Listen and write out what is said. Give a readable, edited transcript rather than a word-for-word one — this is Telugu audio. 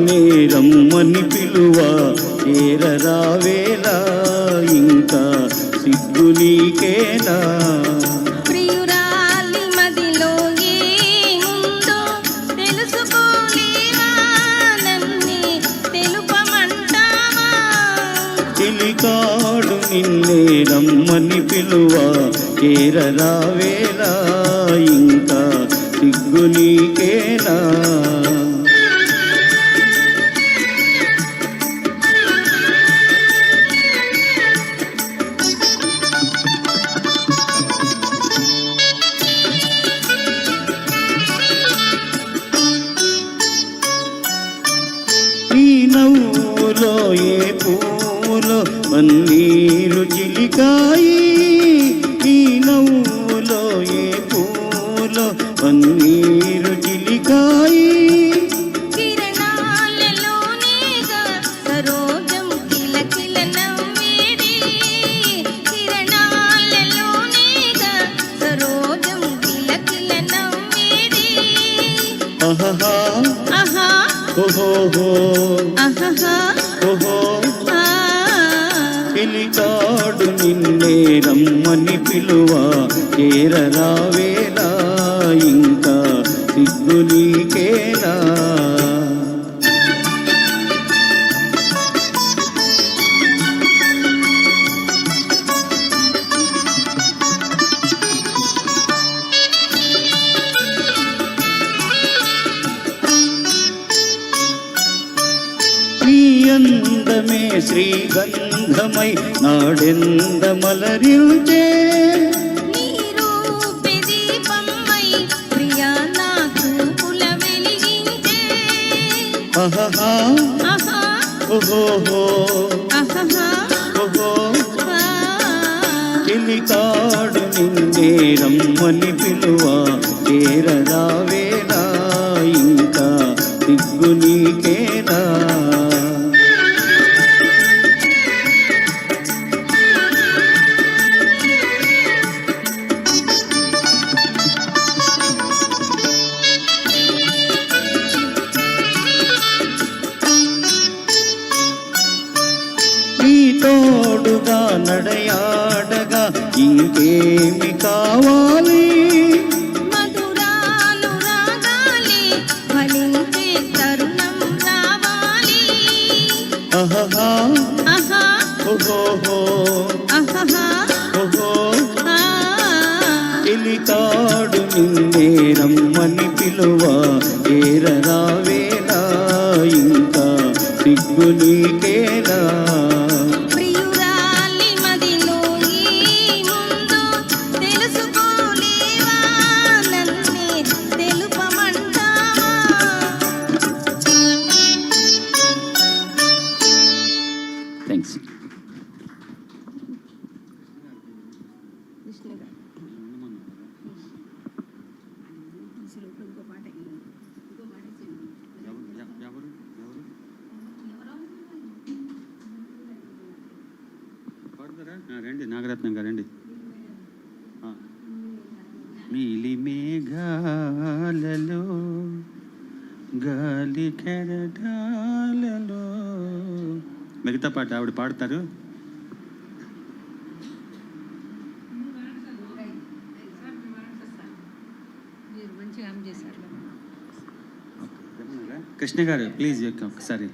నిన్నే రమ్మని పిలువ చేరరావేలా ఇంకా సిగ్గు నీకేనా ప్రియురాలి మదిలో ఏముందో తెలుసుకోలేవా నన్నే తెలుపమంటావా చెలికాడు నిన్నే రమ్మని పిలువ చేరరావేలా ఇంకా సిగ్గు నీకేనా నీ నవ్వులో ఏ పూలో పన్నీరు చిలికాయి నీ నవ్వులో ఏ పూలో పన్నీరు చిలికాయి కిరణాలలోనేగా సరోజం కిలకిల నవ్వేది కిరణాలలోనేగా సరోజం కిలకిల నవ్వేది ఆహా ఆహా ఓహో ఆహా ఓహో ఆ చెలికాడు నిన్నే రమ్మని పిలువ చేరరావేలా ఇంకా సిగ్గు నీకేనా నీ అందమే శ్రీగంధమై నాడెంద మలరించే నీ రూపే దీపమై ప్రియా నా చూపుల వెలిగించే ఆహా ఆహా ఓహో ఆహా ఓహో ఆ చెలికాడు నిన్నే రమ్మని పిలువ చేరరావేలా ఇంకా సిగ్గు నీకేనా నీ తోడుగా నడయాడగా ఇంకేమి కావాలి మధురాలు రాగాలి ఫలించే తరుణం రావాలి ఆహా ఆహా ఓహో ఆహా ఓహో ఆ చెలికాడు నిన్నే రమ్మని పిలువ చేరరావేలా ఇంకా సిగ్గు నీకేనా ప్రియురాలి మదిలో ఏముందో తెలుసుకోలేవా నన్నే తెలుపమంటావా థ్యాంక్స్ రండి నాగరత్నం గారు రండి నీలి మేఘాలలో గాలి కెరటాలలో మిగతా పాట ఆవిడ పాడతారు కృష్ణ గారు ప్లీజ్ ఒకసారి